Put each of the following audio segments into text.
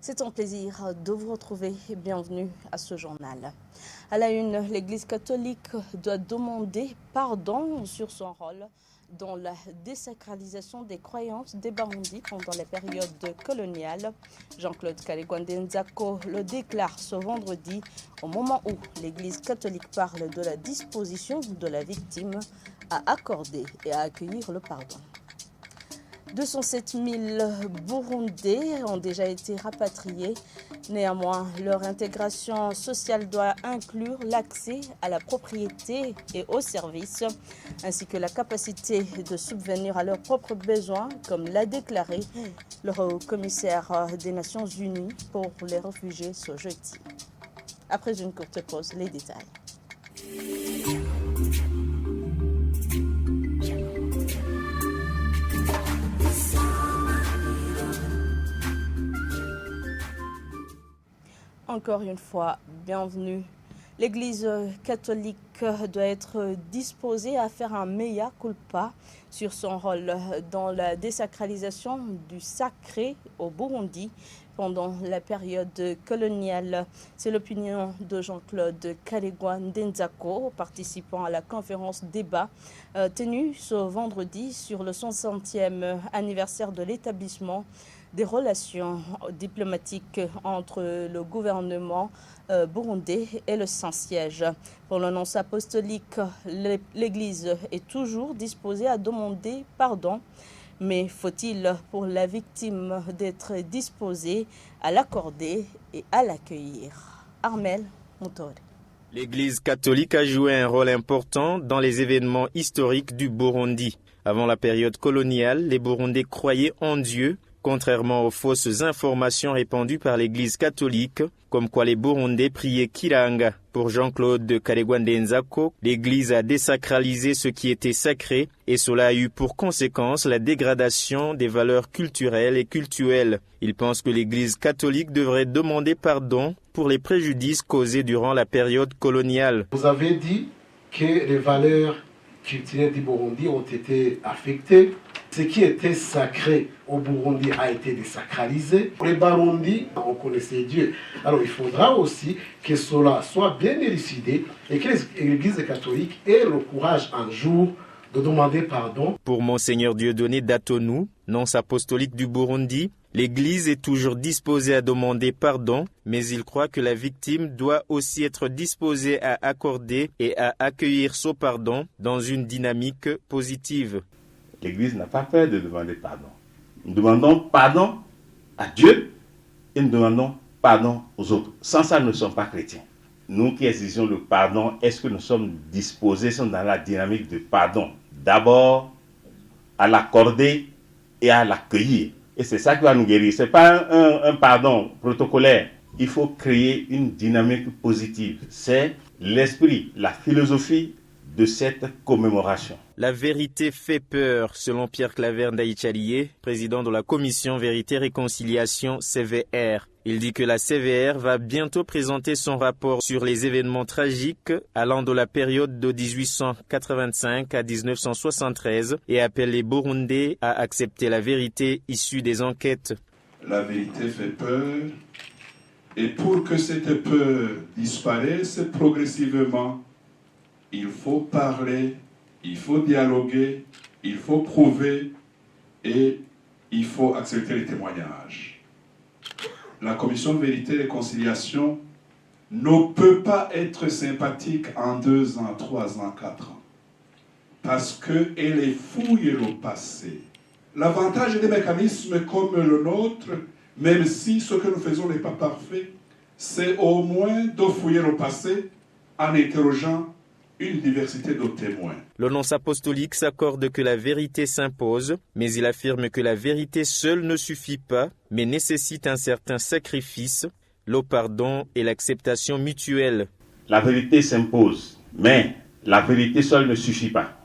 C'est un plaisir de vous retrouver et bienvenue à ce journal. À la une, l'Église catholique doit demander pardon sur son rôle dans la désacralisation des croyances des Barundi pendant les périodes coloniales. Jean-Claude Kalegwandenzako le déclare ce vendredi au moment où l'Église catholique parle de la disposition de la victime à accorder et à accueillir le pardon. 207 000 Burundais ont déjà été rapatriés. Néanmoins, leur intégration sociale doit inclure l'accès à la propriété et aux services, ainsi que la capacité de subvenir à leurs propres besoins, comme l'a déclaré le haut-commissaire des Nations Unies pour les réfugiés ce jeudi. Après une courte pause, les détails. Encore une fois, bienvenue. L'Église catholique doit être disposée à faire un mea culpa sur son rôle dans la désacralisation du sacré au Burundi pendant la période coloniale. C'est l'opinion de Jean-Claude Kalegwandenzako, participant à la conférence débat tenue ce vendredi sur le 60e anniversaire de l'établissement des relations diplomatiques entre le gouvernement burundais et le Saint-Siège. Pour le nonce apostolique, l'Église est toujours disposée à demander pardon, mais faut-il pour la victime d'être disposée à l'accorder et à l'accueillir? Armel Moutore. L'Église catholique a joué un rôle important dans les événements historiques du Burundi. Avant la période coloniale, les Burundais croyaient en Dieu, contrairement aux fausses informations répandues par l'Église catholique, comme quoi les Burundais priaient Kiranga. Pour Jean-Claude Kalegwandenzako, l'Église a désacralisé ce qui était sacré et cela a eu pour conséquence la dégradation des valeurs culturelles et cultuelles. Il pense que l'Église catholique devrait demander pardon pour les préjudices causés durant la période coloniale. Vous avez dit que les valeurs culturelles du Burundi ont été affectées. Ce qui était sacré au Burundi a été désacralisé. Pour les Barundi, on connaissait Dieu. Alors il faudra aussi que cela soit bien élucidé et que l'Église catholique ait le courage un jour de demander pardon. Pour Monseigneur Dieudonné Datonou, nonce apostolique du Burundi, l'Église est toujours disposée à demander pardon, mais il croit que la victime doit aussi être disposée à accorder et à accueillir son pardon dans une dynamique positive. L'Église n'a pas peur de demander pardon. Nous demandons pardon à Dieu et nous demandons pardon aux autres. Sans ça, nous ne sommes pas chrétiens. Nous qui exigeons le pardon, est-ce que nous sommes disposés, sommes dans la dynamique de pardon? D'abord, à l'accorder et à l'accueillir. Et c'est ça qui va nous guérir. Ce n'est pas un pardon protocolaire. Il faut créer une dynamique positive. C'est l'esprit, la philosophie de cette commémoration. La vérité fait peur, selon Pierre Claver Ndaïchalié, président de la commission Vérité-Réconciliation CVR. Il dit que la CVR va bientôt présenter son rapport sur les événements tragiques allant de la période de 1885 à 1973 et appelle les Burundais à accepter la vérité issue des enquêtes. La vérité fait peur et pour que cette peur disparaisse progressivement, il faut parler, il faut dialoguer, il faut prouver et il faut accepter les témoignages. La commission Vérité et Réconciliation ne peut pas être sympathique en 2 ans, 3 ans, 4 ans. Parce qu'elle fouille le passé. L'avantage des mécanismes comme le nôtre, même si ce que nous faisons n'est pas parfait, c'est au moins de fouiller le passé en interrogeant une diversité de témoins. Le nonce apostolique s'accorde que la vérité s'impose, mais il affirme que la vérité seule ne suffit pas, mais nécessite un certain sacrifice, le pardon et l'acceptation mutuelle. La vérité s'impose, mais la vérité seule ne suffit pas.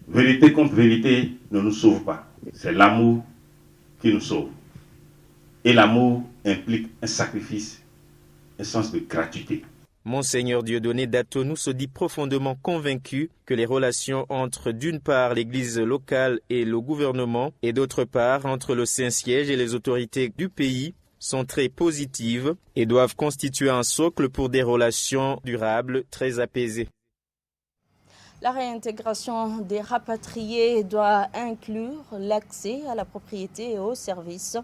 Vérité contre vérité ne nous sauve pas. C'est l'amour qui nous sauve. Et l'amour implique un sacrifice, un sens de gratuité. Monseigneur Dieudonné Datonou se dit profondément convaincu que les relations entre d'une part l'église locale et le gouvernement et d'autre part entre le Saint-Siège et les autorités du pays sont très positives et doivent constituer un socle pour des relations durables très apaisées. La réintégration des rapatriés doit inclure l'accès à la propriété et aux services,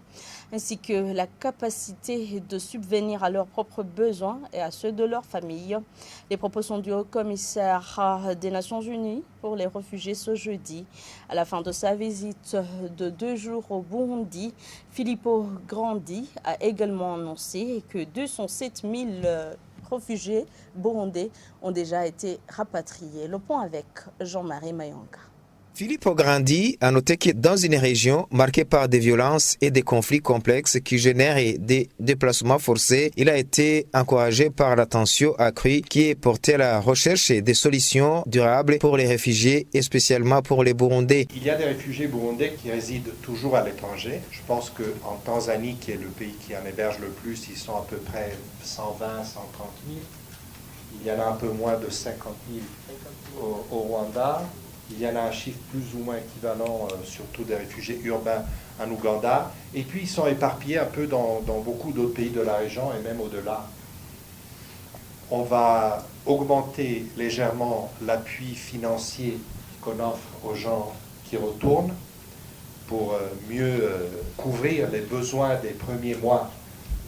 ainsi que la capacité de subvenir à leurs propres besoins et à ceux de leur famille. Les propos sont du haut-commissaire des Nations Unies pour les réfugiés ce jeudi. À la fin de sa visite de 2 jours au Burundi, Filippo Grandi a également annoncé que 207 000 réfugiés burundais ont déjà été rapatriés. Le point avec Jean-Marie Mayonga. Filippo Grandi a noté que dans une région marquée par des violences et des conflits complexes qui génèrent des déplacements forcés, il a été encouragé par l'attention accrue qui est portée à la recherche des solutions durables pour les réfugiés et spécialement pour les Burundais. Il y a des réfugiés burundais qui résident toujours à l'étranger. Je pense qu'en Tanzanie, qui est le pays qui en héberge le plus, ils sont à peu près 120, 130 000. Il y en a un peu moins de 50 000 au Rwanda. Il y en a un chiffre plus ou moins équivalent, surtout des réfugiés urbains en Ouganda. Et puis, ils sont éparpillés un peu dans beaucoup d'autres pays de la région et même au-delà. On va augmenter légèrement l'appui financier qu'on offre aux gens qui retournent pour mieux couvrir les besoins des premiers mois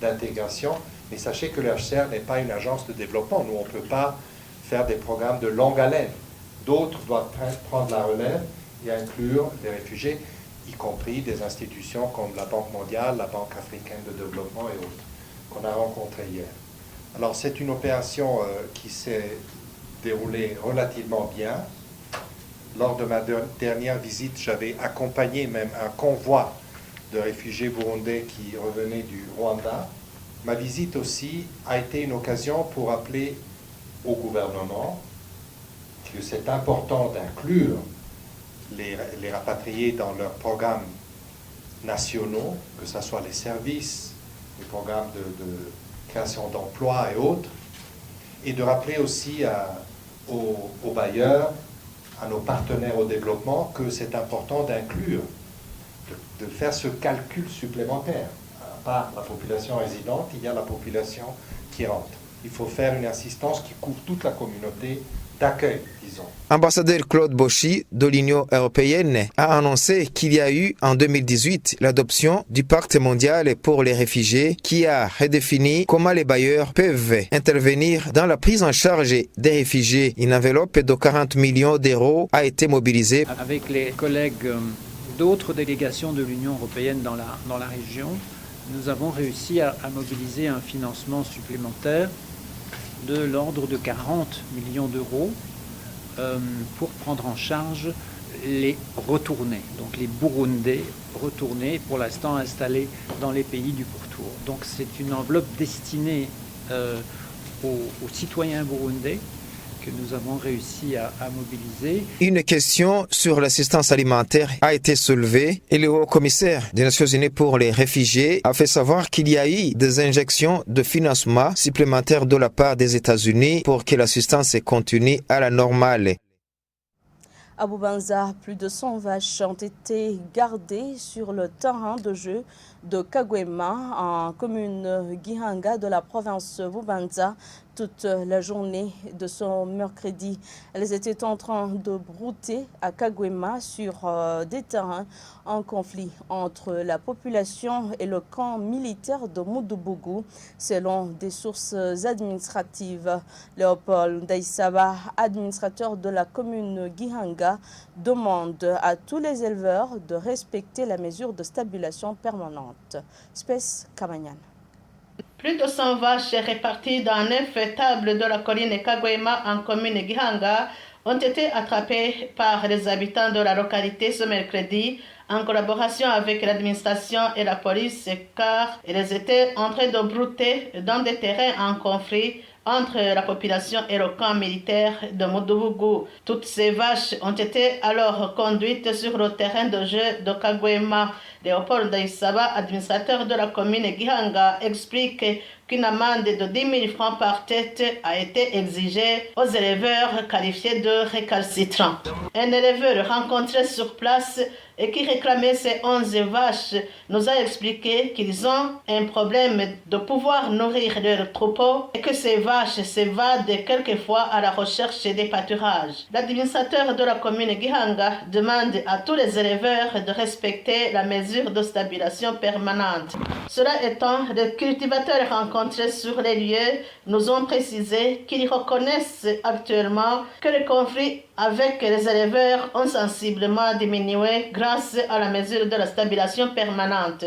d'intégration. Mais sachez que le HCR n'est pas une agence de développement. Nous, on ne peut pas faire des programmes de longue haleine. D'autres doivent prendre la relève et inclure les réfugiés, y compris des institutions comme la Banque mondiale, la Banque africaine de développement et autres, qu'on a rencontrées hier. Alors c'est une opération qui s'est déroulée relativement bien. Lors de ma dernière visite, j'avais accompagné même un convoi de réfugiés burundais qui revenaient du Rwanda. Ma visite aussi a été une occasion pour appeler au gouvernement que c'est important d'inclure les rapatriés dans leurs programmes nationaux, que ce soit les services, les programmes de création d'emplois et autres, et de rappeler aussi aux bailleurs, à nos partenaires au développement, que c'est important d'inclure, de faire ce calcul supplémentaire. À part la population résidente, il y a la population qui rentre. Il faut faire une assistance qui couvre toute la communauté d'accueil, disons. Ambassadeur Claude Bochy de l'Union européenne a annoncé qu'il y a eu en 2018 l'adoption du Pacte mondial pour les réfugiés qui a redéfini comment les bailleurs peuvent intervenir dans la prise en charge des réfugiés. Une enveloppe de 40 millions d'euros a été mobilisée. Avec les collègues d'autres délégations de l'Union européenne dans la région, nous avons réussi à mobiliser un financement supplémentaire de l'ordre de 40 millions d'euros pour prendre en charge les retournés, donc les Burundais retournés, pour l'instant installés dans les pays du pourtour. Donc c'est une enveloppe destinée aux citoyens burundais que nous avons réussi à mobiliser. Une question sur l'assistance alimentaire a été soulevée et le haut-commissaire des Nations Unies pour les réfugiés a fait savoir qu'il y a eu des injections de financement supplémentaires de la part des États-Unis pour que l'assistance continue à la normale. À Bubanza, plus de 100 vaches ont été gardées sur le terrain de jeu de Kagwema, en commune Gihanga de la province Bubanza, toute la journée de ce mercredi. Elles étaient en train de brouter à Kagwema sur des terrains en conflit entre la population et le camp militaire de Mudubugu, selon des sources administratives. Léopold Daïsaba, administrateur de la commune Gihanga, demande à tous les éleveurs de respecter la mesure de stabilisation permanente. Space Kamanyan. Plus de 100 vaches réparties dans 9 étables de la colline Kagwema en commune Gihanga ont été attrapées par les habitants de la localité ce mercredi en collaboration avec l'administration et la police, car elles étaient en train de brouter dans des terrains en conflit entre la population et le camp militaire de Mudubugu. Toutes ces vaches ont été alors conduites sur le terrain de jeu de Kagwema. Léopold Daïsaba, administrateur de la commune Gihanga, explique qu'une amende de 10 000 francs par tête a été exigée aux éleveurs qualifiés de récalcitrants. Un éleveur rencontré sur place et qui réclamait ses 11 vaches nous a expliqué qu'ils ont un problème de pouvoir nourrir leurs troupeaux et que ces vaches s'évadent quelquefois à la recherche des pâturages. L'administrateur de la commune Gihanga demande à tous les éleveurs de respecter la mesure de stabilisation permanente. Cela étant, les cultivateurs rencontrés sur les lieux nous ont précisé qu'ils reconnaissent actuellement que les conflits avec les éleveurs ont sensiblement diminué grâce à la mesure de la stabilisation permanente.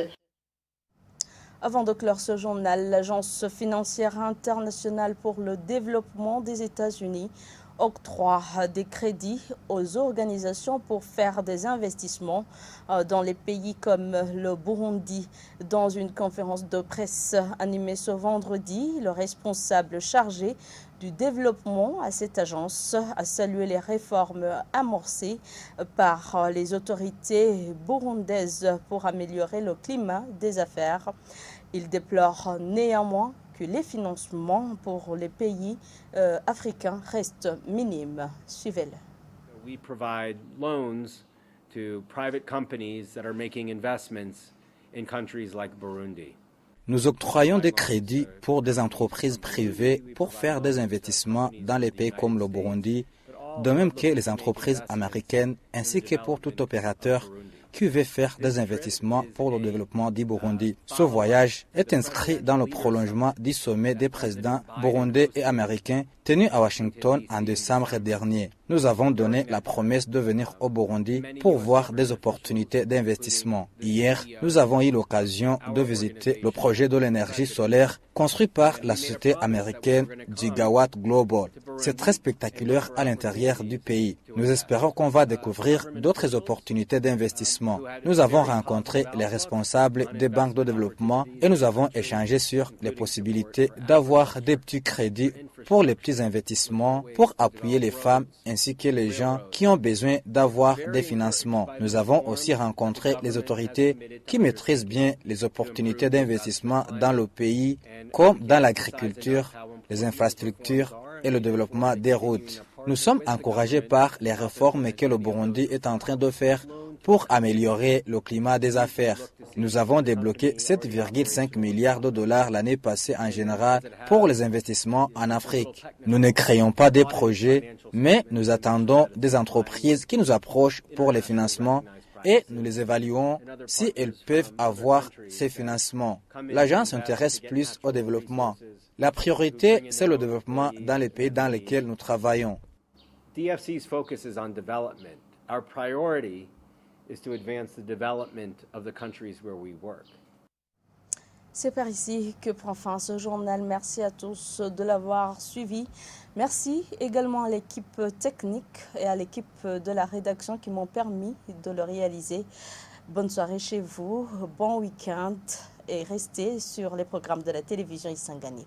Avant de clore ce journal, l'Agence financière internationale pour le développement des États-Unis octroie des crédits aux organisations pour faire des investissements dans les pays comme le Burundi. Dans une conférence de presse animée ce vendredi, le responsable chargé du développement à cette agence a salué les réformes amorcées par les autorités burundaises pour améliorer le climat des affaires. Il déplore néanmoins que les financements pour les pays africains restent minimes. Suivez-le. We provide loans to private companies that are making investments in countries like Burundi. Nous octroyons des crédits pour des entreprises privées pour faire des investissements dans les pays comme le Burundi, de même que les entreprises américaines ainsi que pour tout opérateur qui veut faire des investissements pour le développement du Burundi. Ce voyage est inscrit dans le prolongement du sommet des présidents burundais et américains tenu à Washington en décembre dernier. Nous avons donné la promesse de venir au Burundi pour voir des opportunités d'investissement. Hier, nous avons eu l'occasion de visiter le projet de l'énergie solaire construit par la société américaine Gigawatt Global. C'est très spectaculaire à l'intérieur du pays. Nous espérons qu'on va découvrir d'autres opportunités d'investissement. Nous avons rencontré les responsables des banques de développement et nous avons échangé sur les possibilités d'avoir des petits crédits pour les petits investissements, pour appuyer les femmes ainsi que les gens qui ont besoin d'avoir des financements. Nous avons aussi rencontré les autorités qui maîtrisent bien les opportunités d'investissement dans le pays, comme dans l'agriculture, les infrastructures et le développement des routes. Nous sommes encouragés par les réformes que le Burundi est en train de faire pour améliorer le climat des affaires. Nous avons débloqué 7,5 milliards de dollars l'année passée en général pour les investissements en Afrique. Nous ne créons pas des projets, mais nous attendons des entreprises qui nous approchent pour les financements et nous les évaluons si elles peuvent avoir ces financements. L'agence s'intéresse plus au développement. La priorité, c'est le développement dans les pays dans lesquels nous travaillons. DFC's focus is on development. Our priority is to advance the development of the countries where we work. C'est par ici que prend fin ce journal. Merci à tous de l'avoir suivi. Merci également à l'équipe technique et à l'équipe de la rédaction qui m'ont permis de le réaliser. Bonne soirée chez vous, bon week-end et restez sur les programmes de la télévision Isangani.